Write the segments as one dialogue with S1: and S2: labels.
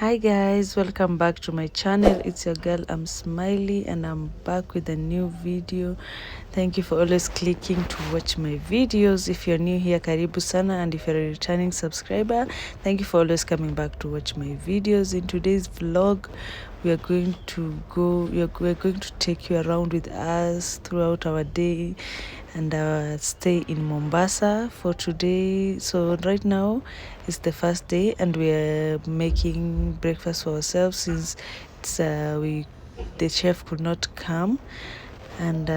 S1: Hi guys, welcome back to my channel. It's your girl, I'm Smiley, and I'm back with a new video. Thank you for always clicking to watch my videos. If you're new here, karibu sana, and if you're a returning subscriber, thank you for always coming back to watch my videos. In today's vlog, we're going to take you around with us throughout our day and our stay in Mombasa for today. So right now it's the first day and we're making breakfast for ourselves since it's the chef could not come. And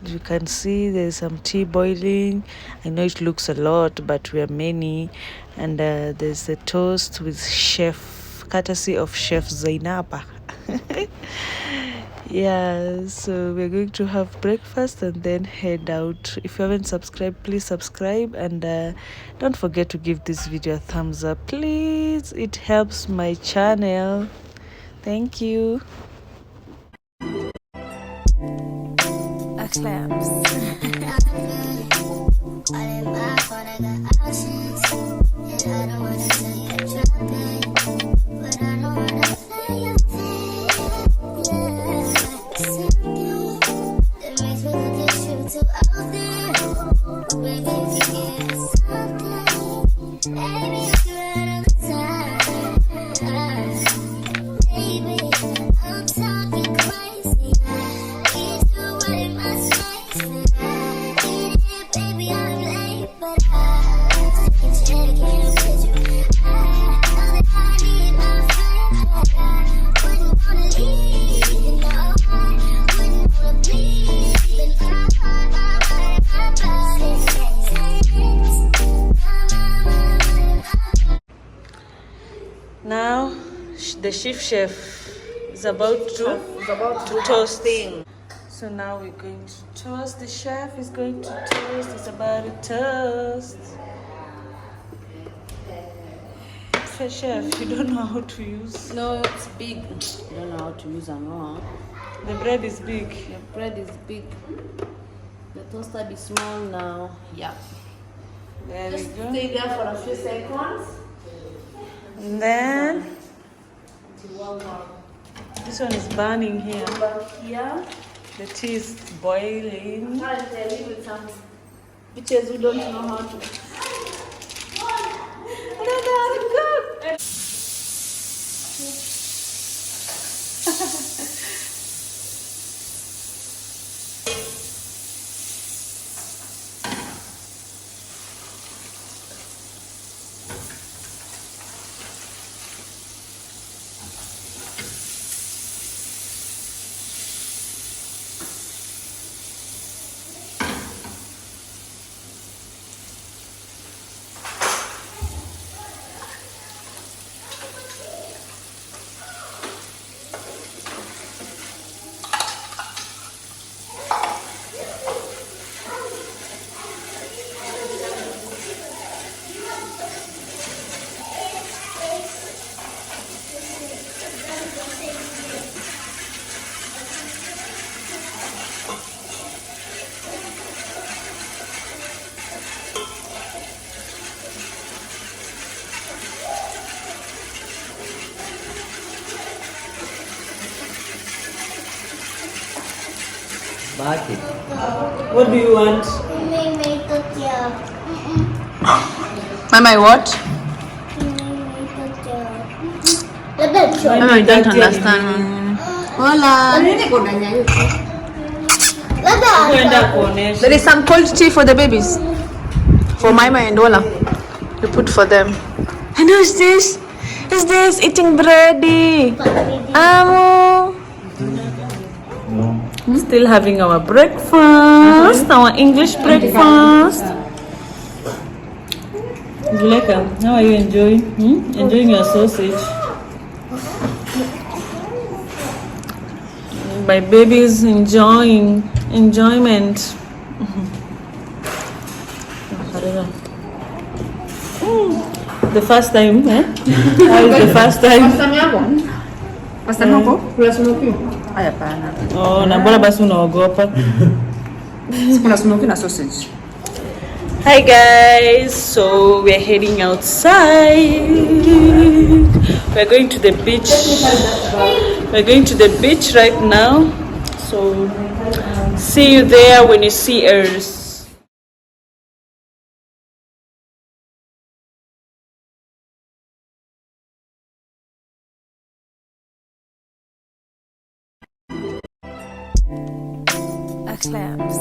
S1: you can see there's some tea boiling. I know it looks a lot, but we are many. And there's a toast with chef, courtesy of Chef Zainaba. Yeah, so we're going to have breakfast and then head out. If you haven't subscribed, please subscribe, and don't forget to give this video a thumbs up, please. It helps my channel. Thank you. Now the chief chef is about to toast. So now we're going to toast. The chef is going to toast. It's about to toast. So chef, you don't know how to use?
S2: No, it's big. I don't know how to use it more.
S1: The bread is big.
S2: The bread is big. The toaster is small now. Yeah.
S1: There
S2: Just
S1: we go.
S2: stay there for a few seconds.
S1: And then this one is burning here.
S2: Here.
S1: The tea is boiling.
S2: Currently with some bitches who don't know how to.
S1: What do you want?
S2: Mama, what? Mama, I don't understand. Hola. There is some cold tea for the babies. For Mama and Ola. You put for them. And who's this? Who's this eating bready? Amo.
S1: Still having our breakfast, our English breakfast. Zuleka, how are you enjoying? Enjoying your sausage? My baby is enjoyment. The first time, eh? How is the first time?
S2: Pasta yako? Kula smoky? Hapana.
S1: Oh, na mbona basi unaogopa?
S2: Kuna smoky na sausage.
S1: Hi guys, so we're heading outside. We're going to the beach. We're going to the beach right now. So see you there when you see us. Claps.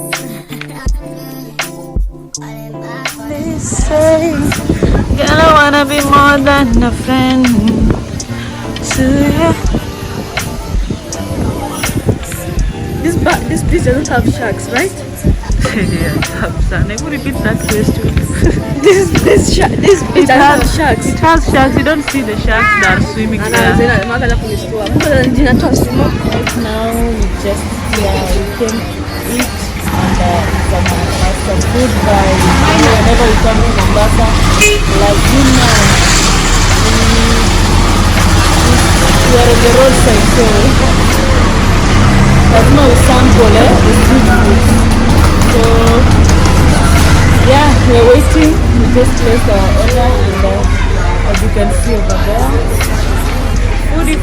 S1: They say, girl, I wanna be more than a friend to you. This beach doesn't have sharks, right? Yeah, it has sharks. I would repeat that question. This beach has sharks. It has sharks. You don't see the sharks that are swimming there. Right now, we just we can eat and some food by whenever we come to Mombasa. Like we are on the roadside, so there's no sample, the street food. So yeah, we're waiting. We just placed our order, and as you can see over there, foodie.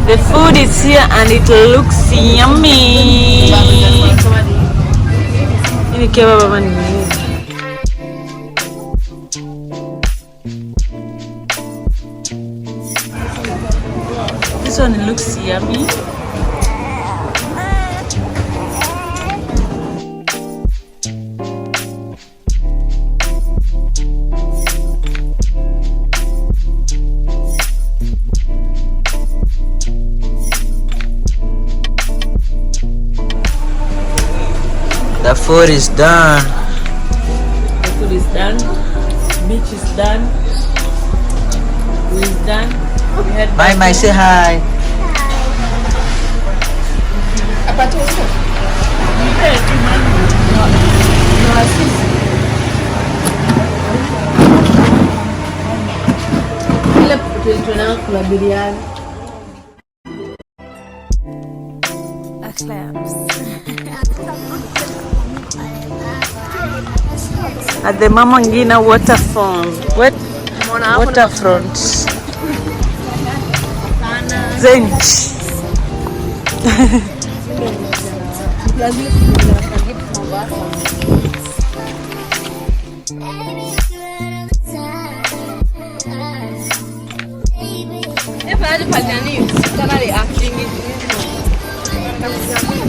S1: The food is here and it looks yummy. This one looks yummy.
S3: The food is done.
S1: The food is done. Beach is done. Food is done.
S3: My, say hi.
S1: At the Ngina waterfront. Waterfront. Zench.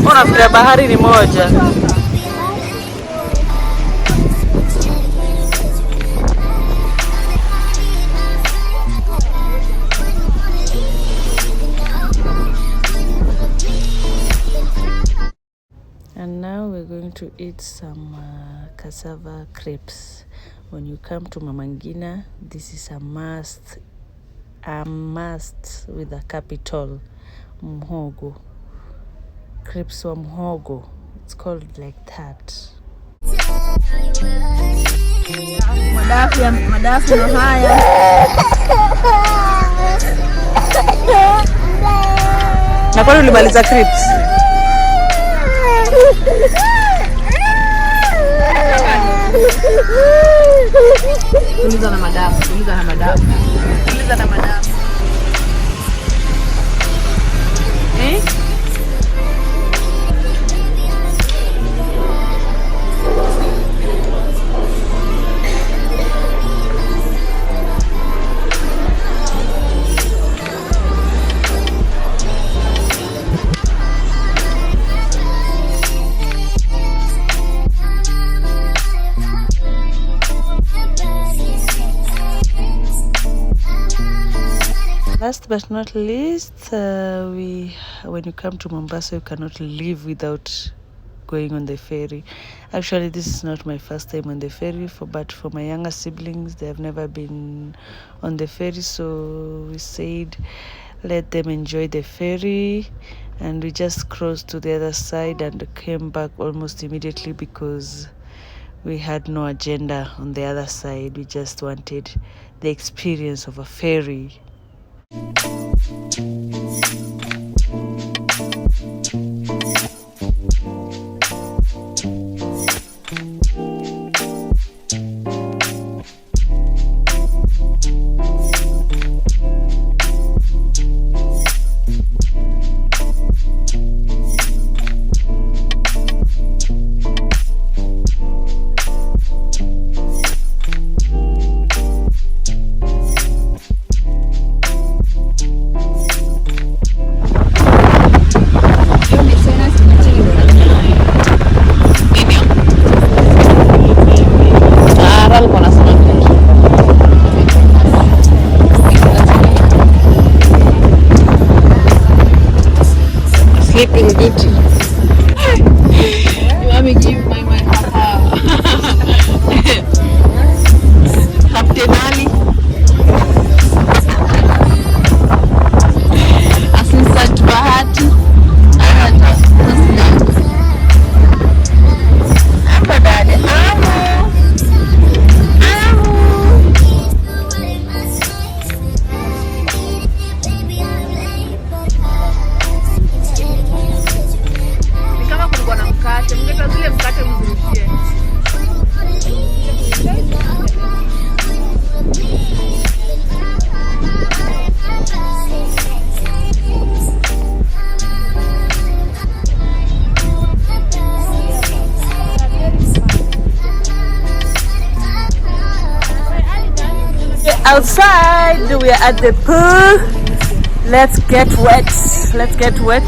S1: Unafikiria bahari ni moja. And now we're going to eat some cassava crepes. When you come to Ngina, this is a must with a capital, mhogo. Crepes wa mhogo. It's called like that.
S2: Madafu ndo haya.
S1: Na kwani ulimaliza crepes?
S2: Tuliza na madamu. Eh?
S1: Last but not least, when you come to Mombasa, you cannot leave without going on the ferry. Actually, this is not my first time on the ferry, but for my younger siblings, they have never been on the ferry, so we said let them enjoy the ferry, and we just crossed to the other side and came back almost immediately because we had no agenda on the other side. We just wanted the experience of a ferry.
S2: Sleeping beauty. You want me to give my papa? Captain Ali. Assistant Bahati. Apa dada? Outside, we are at the pool. Let's get wet.